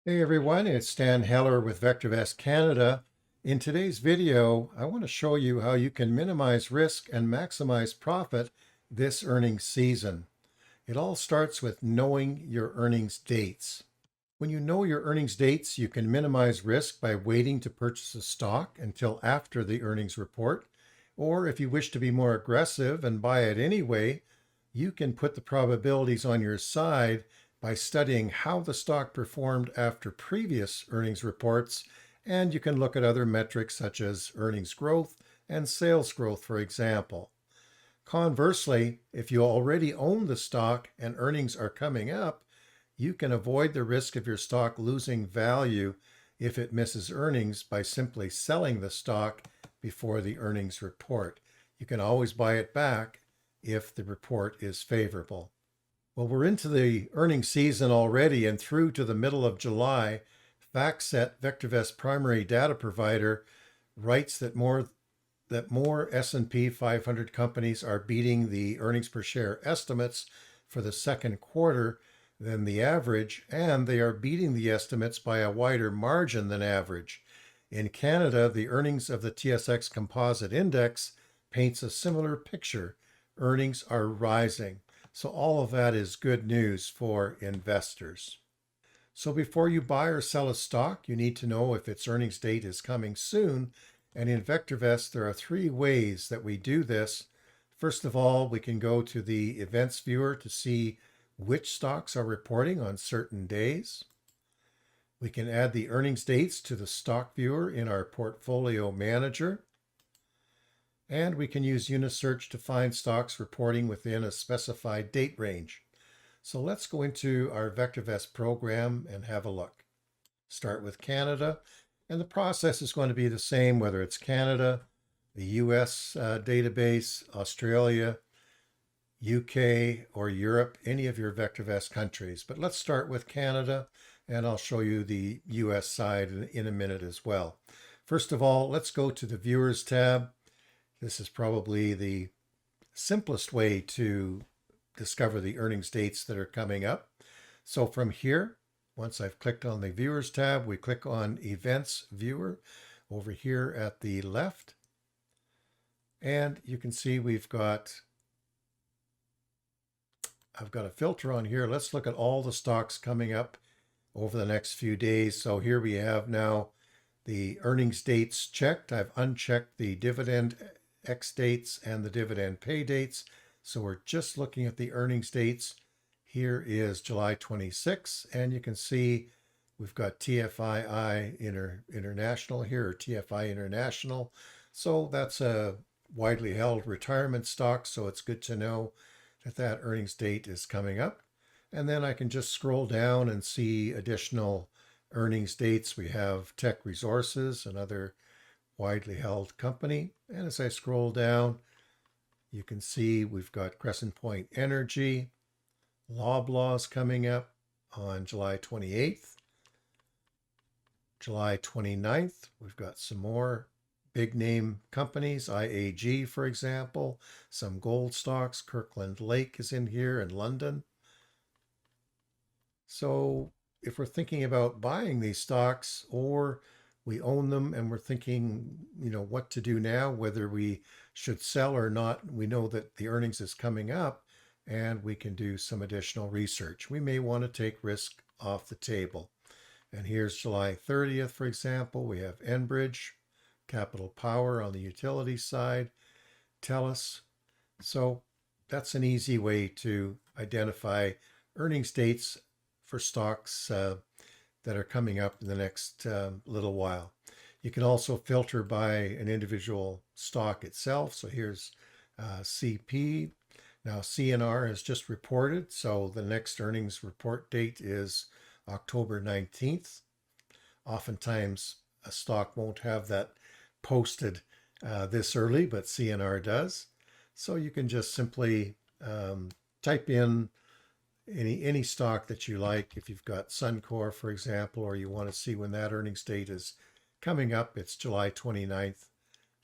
Hey everyone, it's Stan Heller with VectorVest Canada. In today's video, I want to show you how you can minimize risk and maximize profit this earnings season. It all starts with knowing your earnings dates. When you know your earnings dates, you can minimize risk by waiting to purchase a stock until after the earnings report. Or if you wish to be more aggressive and buy it anyway, you can put the probabilities on your side by studying how the stock performed after previous earnings reports, and you can look at other metrics such as earnings growth and sales growth, for example. Conversely, if you already own the stock and earnings are coming up, you can avoid the risk of your stock losing value if it misses earnings by simply selling the stock before the earnings report. You can always buy it back if the report is favorable. Well, we're into the earnings season already and through to the middle of July. FactSet, VectorVest primary data provider, writes that more S&P 500 companies are beating the earnings per share estimates for the second quarter than the average, and they are beating the estimates by a wider margin than average. In Canada, the earnings of the TSX Composite Index paints a similar picture. Earnings are rising. So all of that is good news for investors. So before you buy or sell a stock, you need to know if its earnings date is coming soon. And in VectorVest, there are three ways that we do this. First of all, we can go to the events viewer to see which stocks are reporting on certain days. We can add the earnings dates to the stock viewer in our portfolio manager. And we can use Unisearch to find stocks reporting within a specified date range. So let's go into our VectorVest program and have a look. Start with Canada, and the process is going to be the same whether it's Canada, the US database, Australia, UK, or Europe, any of your VectorVest countries. But let's start with Canada, and I'll show you the US side in a minute as well. First of all, let's go to the Viewers tab. This is probably the simplest way to discover the earnings dates that are coming up. So from here, once I've clicked on the Viewers tab, we click on Events Viewer over here at the left. And you can see I've got a filter on here. Let's look at all the stocks coming up over the next few days. So here we have now the earnings dates checked. I've unchecked the dividend X dates and the dividend pay dates. So we're just looking at the earnings dates. Here is July 26, and you can see we've got TFII International here, or TFI International. So that's a widely held retirement stock, so it's good to know that that earnings date is coming up. And then I can just scroll down and see additional earnings dates. We have Tech Resources, another widely held company. And as I scroll down, you can see we've got Crescent Point Energy, Loblaws coming up on July 28th. July 29th, we've got some more big name companies, IAG, for example, some gold stocks. Kirkland Lake is in here in London. So if we're thinking about buying these stocks, or we own them and we're thinking, what to do now, whether we should sell or not, we know that the earnings is coming up and we can do some additional research. We may want to take risk off the table. And here's July 30th, for example. We have Enbridge, Capital Power on the utility side, TELUS. So that's an easy way to identify earnings dates for stocks that are coming up in the next little while. You can also filter by an individual stock itself. So here's CP. Now CNR has just reported, so the next earnings report date is October 19th. Oftentimes a stock won't have that posted this early, but CNR does. So you can just simply type in any stock that you like. If you've got Suncor, for example, or you want to see when that earnings date is coming up, it's July 29th.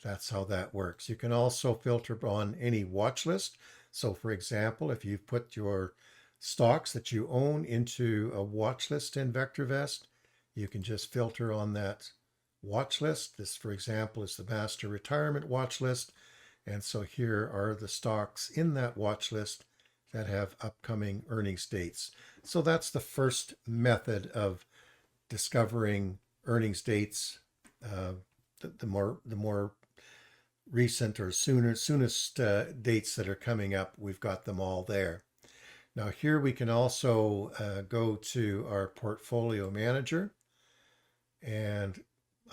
That's how that works. You can also filter on any watch list. So for example, if you've put your stocks that you own into a watch list in VectorVest, You can just filter on that watch list. This, for example, is the master retirement watch list. And so here are the stocks in that watch list that have upcoming earnings dates. So that's the first method of discovering earnings dates. The more recent or soonest dates that are coming up, we've got them all there. Now here we can also go to our portfolio manager, and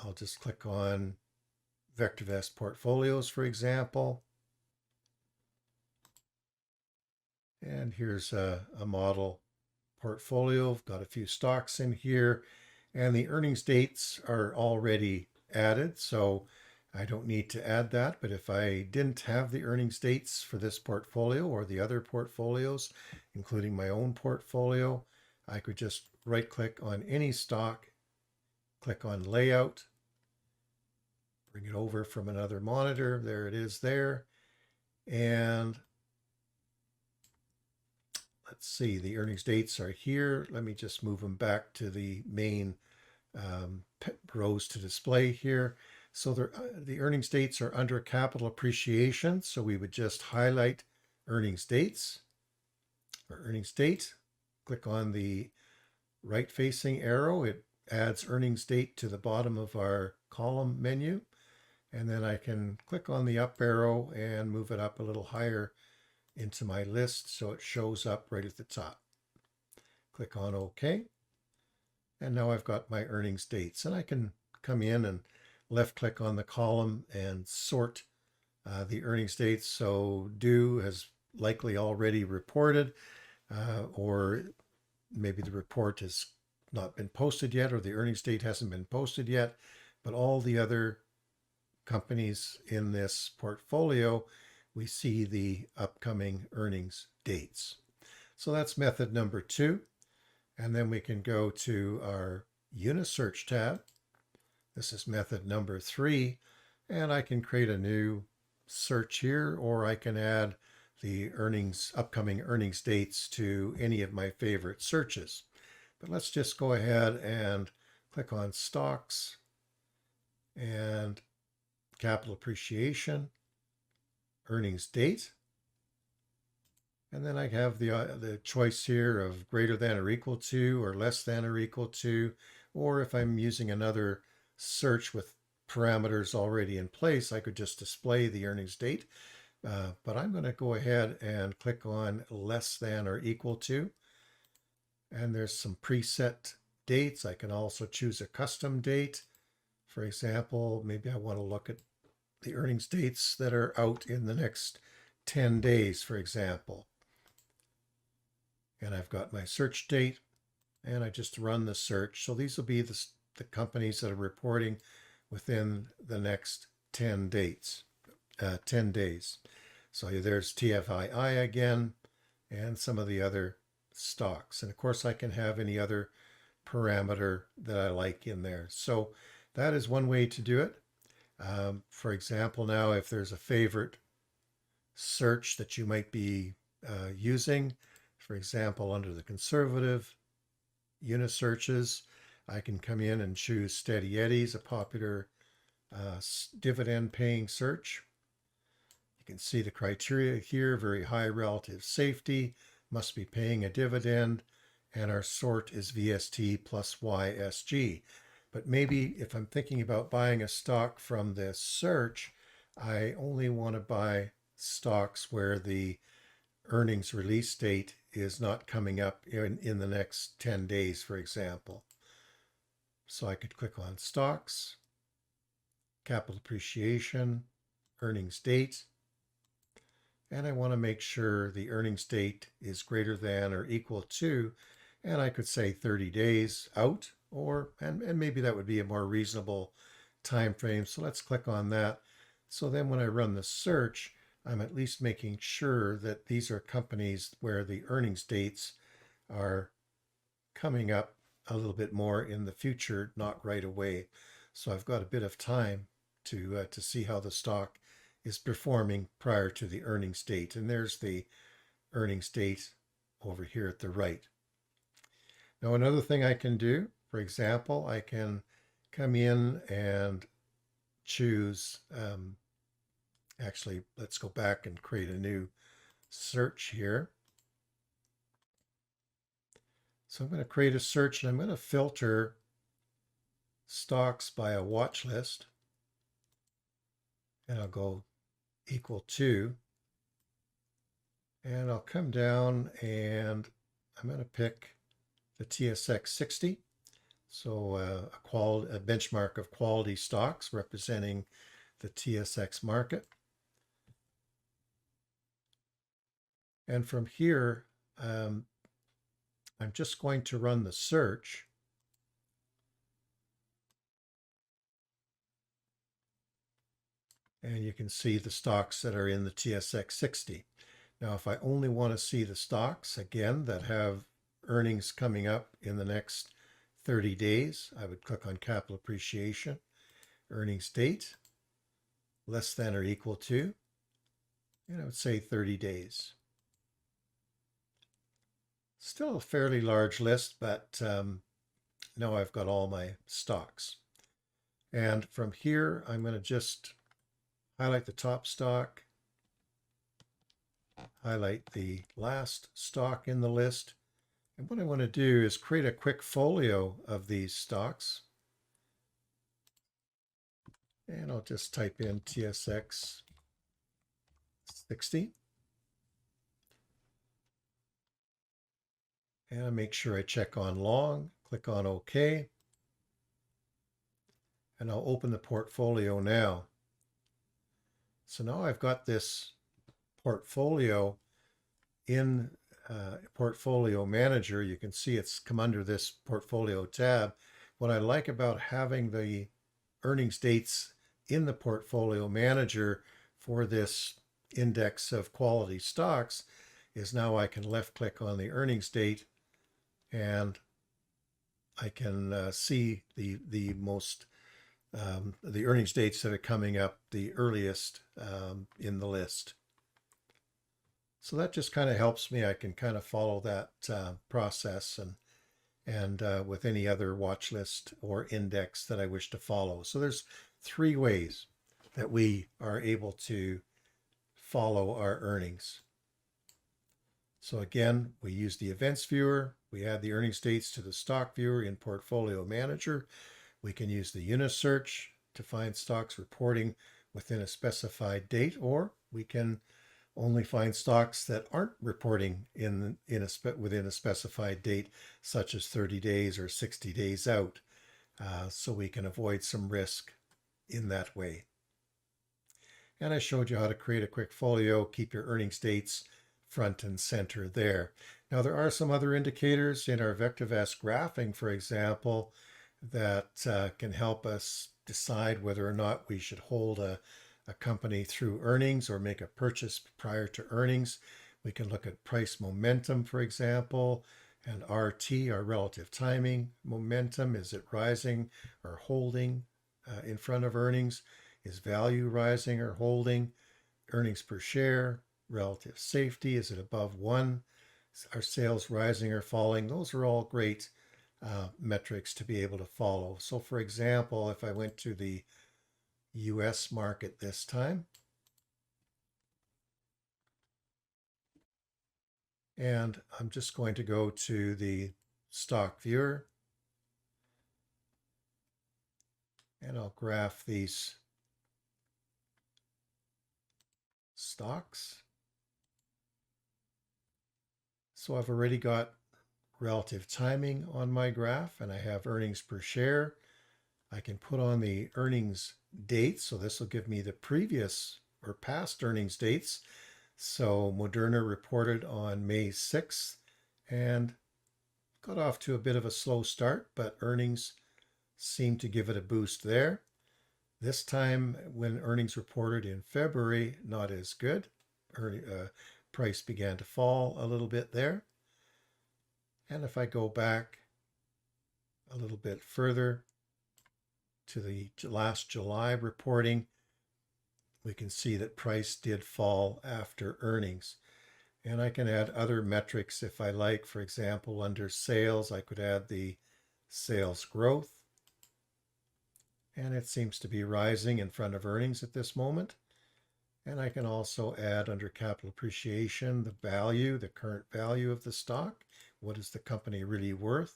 I'll just click on VectorVest portfolios, for example. And here's a model portfolio. I've got a few stocks in here, and the earnings dates are already added, so I don't need to add that. But if I didn't have the earnings dates for this portfolio or the other portfolios, including my own portfolio, I could just right click on any stock, click on layout, bring it over from another monitor. There it is there. And let's see, the earnings dates are here. Let me just move them back to the main rows to display here. So the earnings dates are under capital appreciation. So we would just highlight earnings dates or earnings date. Click on the right facing arrow. It adds earnings date to the bottom of our column menu. And then I can click on the up arrow and move it up a little higher into my list so it shows up right at the top. Click on OK. And now I've got my earnings dates. And I can come in and left click on the column and sort the earnings dates. So due has likely already reported, or maybe the report has not been posted yet, or the earnings date hasn't been posted yet. But all the other companies in this portfolio, we see the upcoming earnings dates. So that's method number 2. And then we can go to our Unisearch tab. This is method number 3. And I can create a new search here, or I can add the upcoming earnings dates to any of my favorite searches. But let's just go ahead and click on stocks and capital appreciation, earnings date. And then I have the choice here of greater than or equal to, or less than or equal to, or if I'm using another search with parameters already in place, I could just display the earnings date. But I'm going to go ahead and click on less than or equal to. And there's some preset dates. I can also choose a custom date. For example, maybe I want to look at the earnings dates that are out in the next 10 days, for example. And I've got my search date, and I just run the search. So these will be the companies that are reporting within the next 10 days. So there's TFII again, and some of the other stocks. And of course, I can have any other parameter that I like in there. So that is one way to do it. For example, now if there's a favorite search that you might be using, for example, under the conservative Unisearches, I can come in and choose Steady Eddies, a popular dividend paying search. You can see the criteria here: very high relative safety, must be paying a dividend, and our sort is VST plus YSG. But maybe if I'm thinking about buying a stock from this search, I only want to buy stocks where the earnings release date is not coming up in the next 10 days, for example. So I could click on stocks, capital appreciation, earnings date, and I want to make sure the earnings date is greater than or equal to, and I could say 30 days out, and maybe that would be a more reasonable time frame. So let's click on that. So then when I run the search, I'm at least making sure that these are companies where the earnings dates are coming up a little bit more in the future, not right away. So I've got a bit of time to see how the stock is performing prior to the earnings date. And there's the earnings date over here at the right. Now, another thing I can do For example, I can come in and choose, actually, let's go back and create a new search here. So I'm going to create a search and I'm going to filter stocks by a watch list. And I'll go equal to. And I'll come down and I'm going to pick the TSX 60. So a benchmark of quality stocks representing the TSX market. And from here, I'm just going to run the search. And you can see the stocks that are in the TSX 60. Now, if I only want to see the stocks, again, that have earnings coming up in the next 30 days, I would click on capital appreciation, earnings date, less than or equal to, and I would say 30 days. Still a fairly large list, but now I've got all my stocks. And from here, I'm going to just highlight the top stock, highlight the last stock in the list. And what I want to do is create a quick folio of these stocks. And I'll just type in TSX 60. And I'll make sure I check on long, click on OK. And I'll open the portfolio now. So now I've got this portfolio in Portfolio Manager. You can see it's come under this Portfolio tab. What I like about having the earnings dates in the Portfolio Manager for this index of quality stocks is now I can left click on the earnings date and I can see the most the earnings dates that are coming up the earliest in the list. So that just kind of helps me. I can kind of follow that process and with any other watch list or index that I wish to follow. So there's 3 ways that we are able to follow our earnings. So again, we use the events viewer. We add the earnings dates to the stock viewer in Portfolio Manager. We can use the unit search to find stocks reporting within a specified date, or we can only find stocks that aren't reporting within a specified date, such as 30 days or 60 days out. So we can avoid some risk in that way. And I showed you how to create a quick folio, keep your earnings dates front and center there. Now there are some other indicators in our VectorVest graphing, for example, that can help us decide whether or not we should hold a company through earnings or make a purchase prior to earnings. We can look at price momentum, for example, and RT, our relative timing momentum. Is it rising or holding in front of earnings? Is value rising or holding? Earnings per share, relative safety, is it above 1? Are sales rising or falling? Those are all great metrics to be able to follow. So for example, if I went to the US market this time, and I'm just going to go to the stock viewer, and I'll graph these stocks. So I've already got relative timing on my graph, and I have earnings per share. I can put on the earnings dates, so this will give me the previous or past earnings dates. So Moderna reported on May 6th and got off to a bit of a slow start, but earnings seemed to give it a boost there. This time when earnings reported in February, not as good. Price began to fall a little bit there. And if I go back a little bit further to the last July reporting, we can see that price did fall after earnings. And I can add other metrics if I like. For example, under sales, I could add the sales growth, and it seems to be rising in front of earnings at this moment. And I can also add under capital appreciation the value, the current value of the stock. What is the company really worth?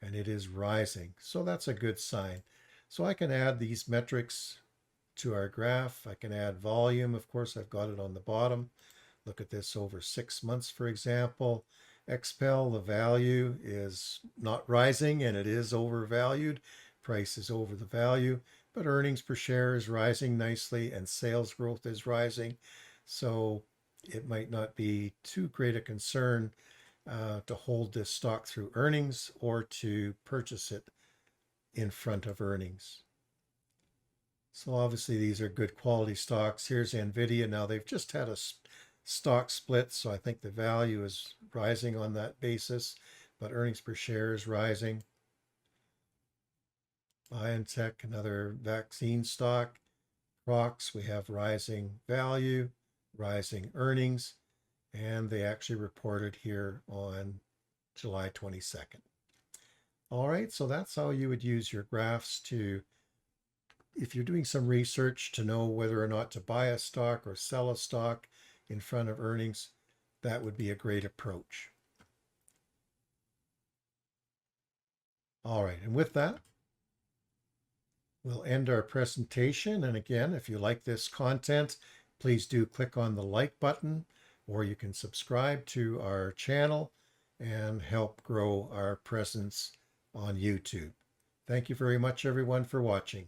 And it is rising. So that's a good sign. So I can add these metrics to our graph. I can add volume. Of course, I've got it on the bottom. Look at this over 6 months, for example. XPEL, the value is not rising and it is overvalued. Price is over the value, but earnings per share is rising nicely and sales growth is rising. So it might not be too great a concern to hold this stock through earnings or to purchase it in front of earnings. So obviously these are good quality stocks. Here's NVIDIA. Now they've just had a stock split, so I think the value is rising on that basis, but earnings per share is rising. BioNTech, another vaccine stock. Crocs, we have rising value, rising earnings, and they actually reported here on July 22nd. All right, so that's how you would use your graphs to, if you're doing some research to know whether or not to buy a stock or sell a stock in front of earnings, that would be a great approach. All right, and with that, we'll end our presentation. And again, if you like this content, please do click on the like button, or you can subscribe to our channel and help grow our presence on YouTube. Thank you very much, everyone, for watching.